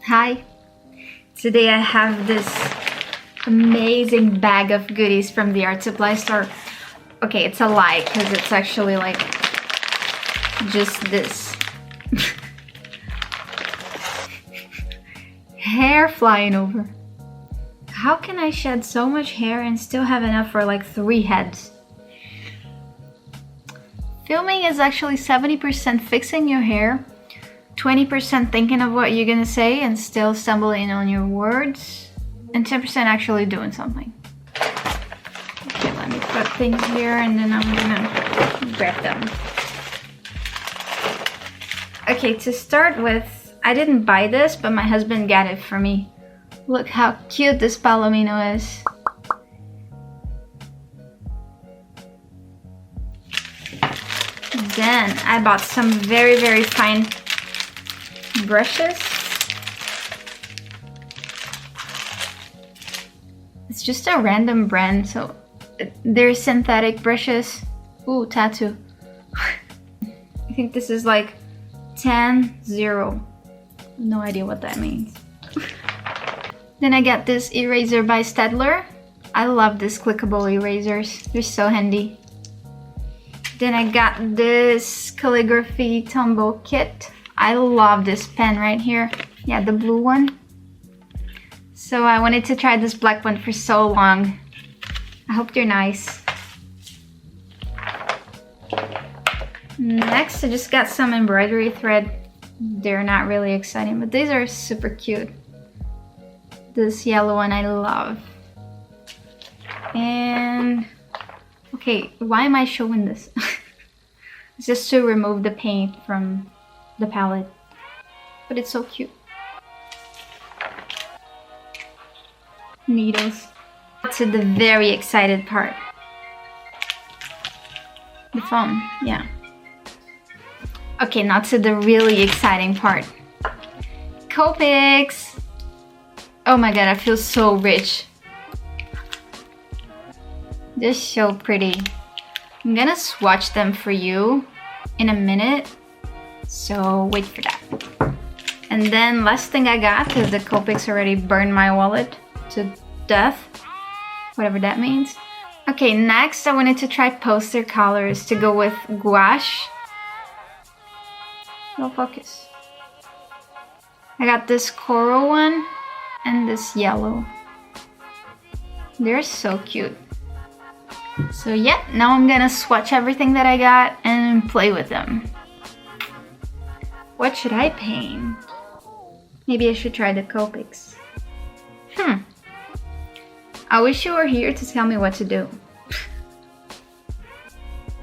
Hi, today I have this amazing bag of goodies from the art supply store. Okay, it's a lie because it's actually like just this. Hair flying over. How can I shed so much hair and still have enough for like 3 heads? Filming is actually 70% fixing your hair, 20% thinking of what you're gonna say and still stumbling on your words, and 10% actually doing something. Okay, let me put things here and then I'm gonna grab them. Okay, to start with, I didn't buy this, but my husband got it for me. Look how cute this palomino is. Then I bought some very fine brushes. It's just a random brand, so they're synthetic brushes. Ooh, tattoo. I think this is like 10-0. No idea what that means. Then I got this eraser by Staedtler. I love these clickable erasers. They're so handy. Then I got this calligraphy Tombow kit. I love this pen right here. Yeah, the blue one. So I wanted to try this black one for so long. I hope they're nice. Next, I just got some embroidery thread. They're not really exciting, but these are super cute. This yellow one I love. And okay, why am I showing this? It's just to remove the paint from the palette, but it's so cute. Needles. To the very excited part. The phone, yeah. Okay, now to the really exciting part. Copics! Oh my god, I feel so rich. They're so pretty. I'm gonna swatch them for you in a minute, so wait for that. And then last thing I got, because the Copics already burned my wallet to death, whatever that means. Okay, next I wanted to try poster colors to go with gouache. No focus. I got this coral one and this yellow. They're so cute. So yeah, now I'm gonna swatch everything that I got and play with them. What should I paint? Maybe I should try the Copics. I wish you were here to tell me what to do.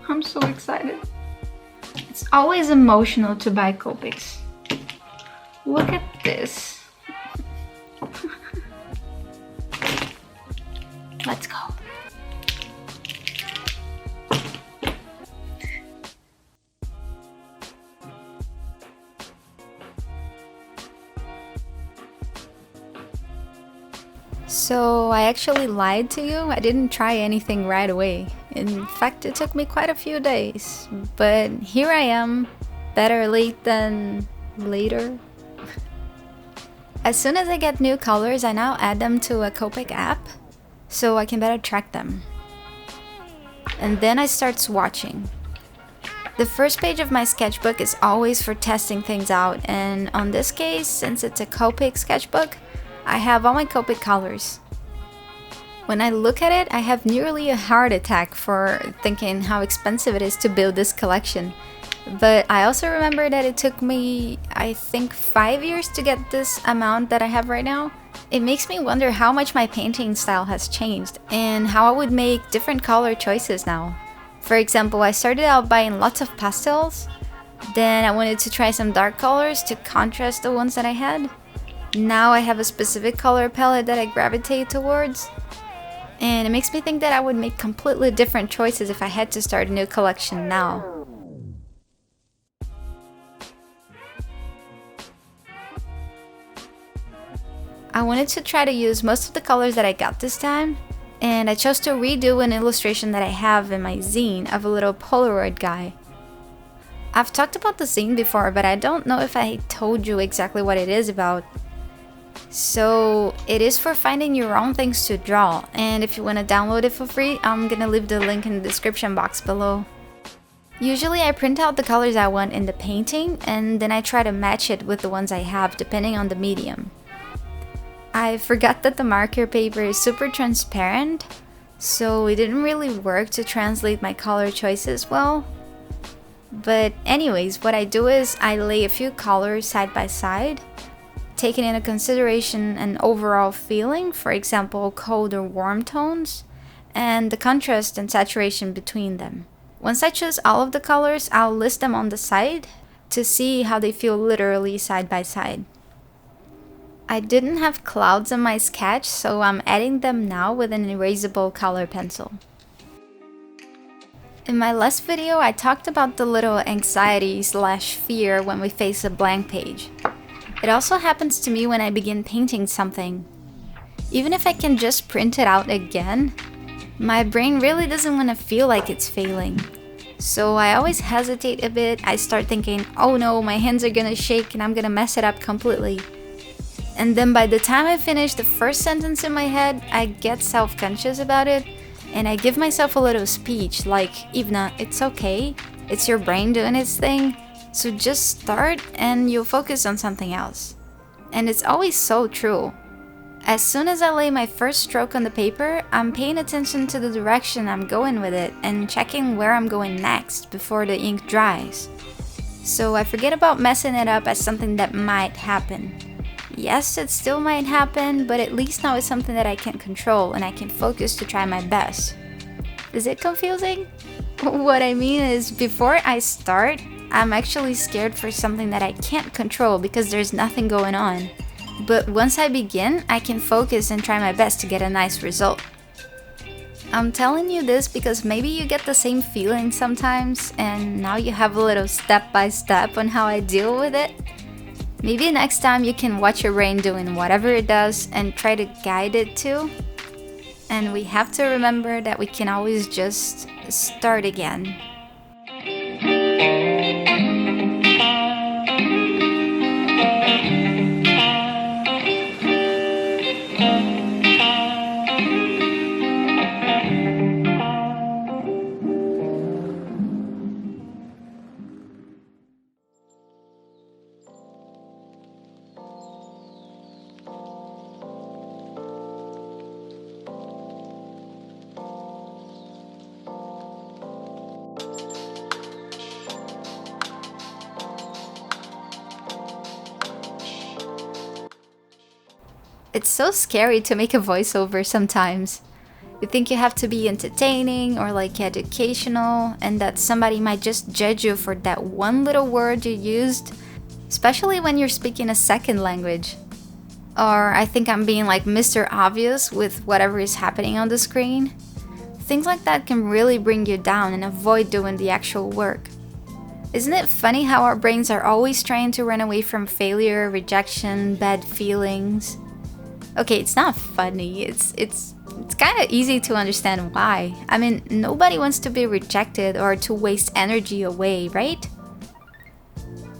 I'm so excited. It's always emotional to buy Copics. Look at this. Let's go. So I actually lied to you. I didn't try anything right away. In fact, it took me quite a few days. But here I am, better late than later. As soon as I get new colors, I now add them to a Copic app so I can better track them. And then I start swatching. The first page of my sketchbook is always for testing things out, and on this case, since it's a Copic sketchbook, I have all my Copic colors. When I look at it, I have nearly a heart attack for thinking how expensive it is to build this collection. But I also remember that it took me, I think, 5 years to get this amount that I have right now. It makes me wonder how much my painting style has changed and how I would make different color choices now. For example, I started out buying lots of pastels, then I wanted to try some dark colors to contrast the ones that I had. Now I have a specific color palette that I gravitate towards, and it makes me think that I would make completely different choices if I had to start a new collection now. I wanted to try to use most of the colors that I got this time, and I chose to redo an illustration that I have in my zine of a little polaroid guy. I've talked about the zine before, but I don't know if I told you exactly what it is about. So it is for finding your own things to draw, and if you want to download it for free, I'm gonna leave the link in the description box below. Usually I print out the colors I want in the painting, and then I try to match it with the ones I have depending on the medium. I forgot that the marker paper is super transparent, so it didn't really work to translate my color choices well. But anyways, what I do is I lay a few colors side by side, taking into consideration an overall feeling, for example cold or warm tones, and the contrast and saturation between them. Once I choose all of the colors, I'll list them on the side to see how they feel literally side by side. I didn't have clouds on my sketch, so I'm adding them now with an erasable color pencil. In my last video, I talked about the little anxiety/fear when we face a blank page. It also happens to me when I begin painting something. Even if I can just print it out again, my brain really doesn't want to feel like it's failing. So I always hesitate a bit. I start thinking, oh no, my hands are gonna shake and I'm gonna mess it up completely. And then by the time I finish the first sentence in my head, I get self-conscious about it, and I give myself a little speech like, Ivna, it's okay, it's your brain doing its thing, so just start and you'll focus on something else. And it's always so true. As soon as I lay my first stroke on the paper, I'm paying attention to the direction I'm going with it and checking where I'm going next before the ink dries. So I forget about messing it up as something that might happen. Yes, it still might happen, but at least now it's something that I can control and I can focus to try my best. Is it confusing? What I mean is, before I start, I'm actually scared for something that I can't control because there's nothing going on. But once I begin, I can focus and try my best to get a nice result. I'm telling you this because maybe you get the same feeling sometimes, and now you have a little step-by-step on how I deal with it. Maybe next time you can watch your brain doing whatever it does and try to guide it too. And we have to remember that we can always just start again. It's so scary to make a voiceover sometimes. You think you have to be entertaining or like educational, and that somebody might just judge you for that one little word you used, especially when you're speaking a second language. Or I think I'm being like Mr. Obvious with whatever is happening on the screen. Things like that can really bring you down and avoid doing the actual work. Isn't it funny how our brains are always trying to run away from failure, rejection, bad feelings? Okay, it's not funny, it's kind of easy to understand why. I mean, nobody wants to be rejected or to waste energy away, right?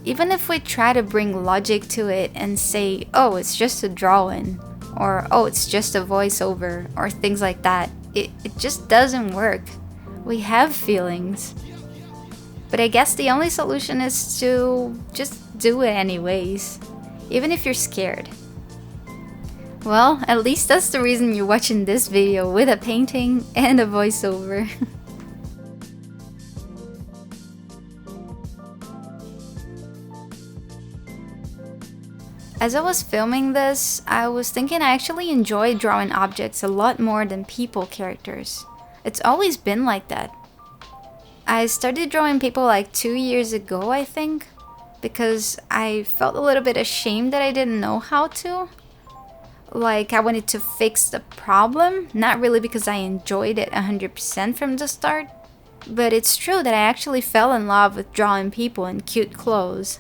Even if we try to bring logic to it and say, oh, it's just a drawing, or oh, it's just a voiceover, or things like that, it just doesn't work. We have feelings. But I guess the only solution is to just do it anyways, even if you're scared. Well, at least that's the reason you're watching this video with a painting and a voiceover. As I was filming this, I was thinking I actually enjoy drawing objects a lot more than people characters. It's always been like that. I started drawing people like 2 years ago, I think, because I felt a little bit ashamed that I didn't know how to. Like, I wanted to fix the problem, not really because I enjoyed it 100% from the start. But it's true that I actually fell in love with drawing people in cute clothes.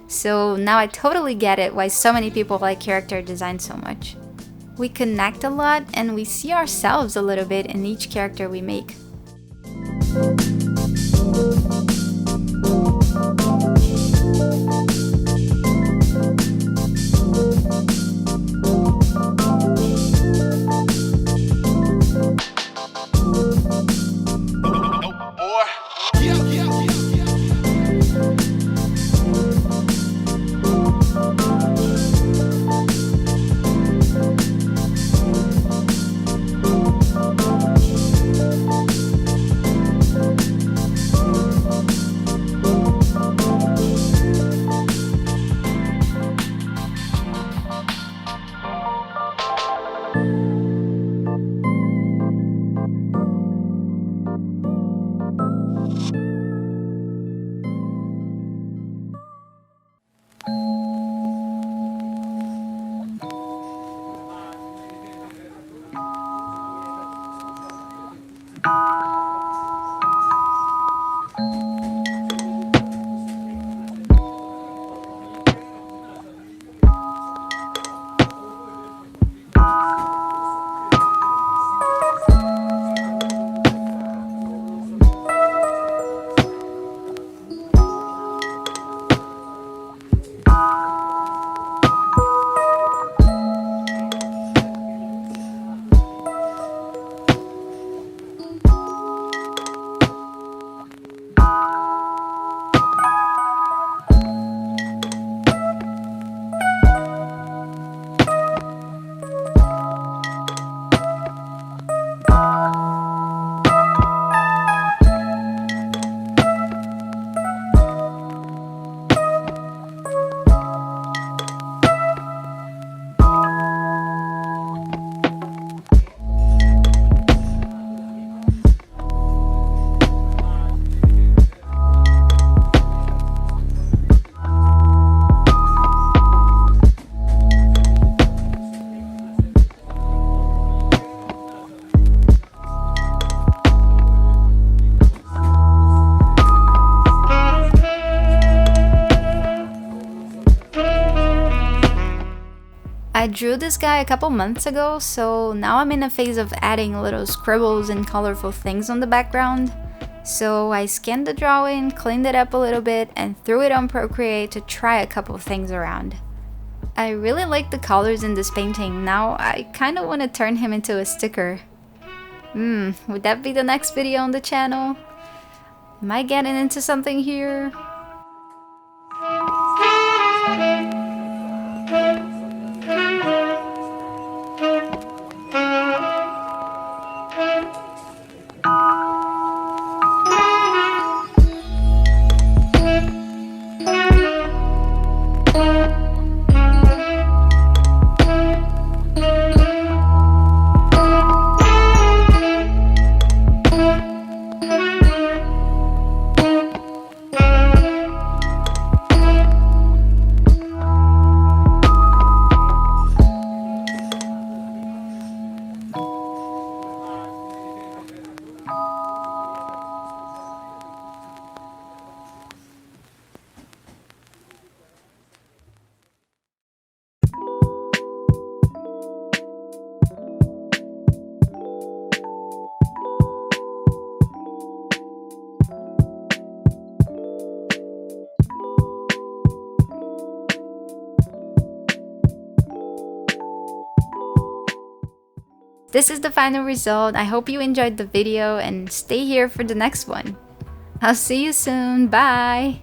So now I totally get it why so many people like character design so much. We connect a lot and we see ourselves a little bit in each character we make. I drew this guy a couple months ago, so now I'm in a phase of adding little scribbles and colorful things on the background. So I scanned the drawing, cleaned it up a little bit, and threw it on Procreate to try a couple things around. I really like the colors in this painting. Now I kinda wanna turn him into a sticker. Would that be the next video on the channel? Am I getting into something here? This is the final result. I hope you enjoyed the video and stay here for the next one. I'll see you soon. Bye!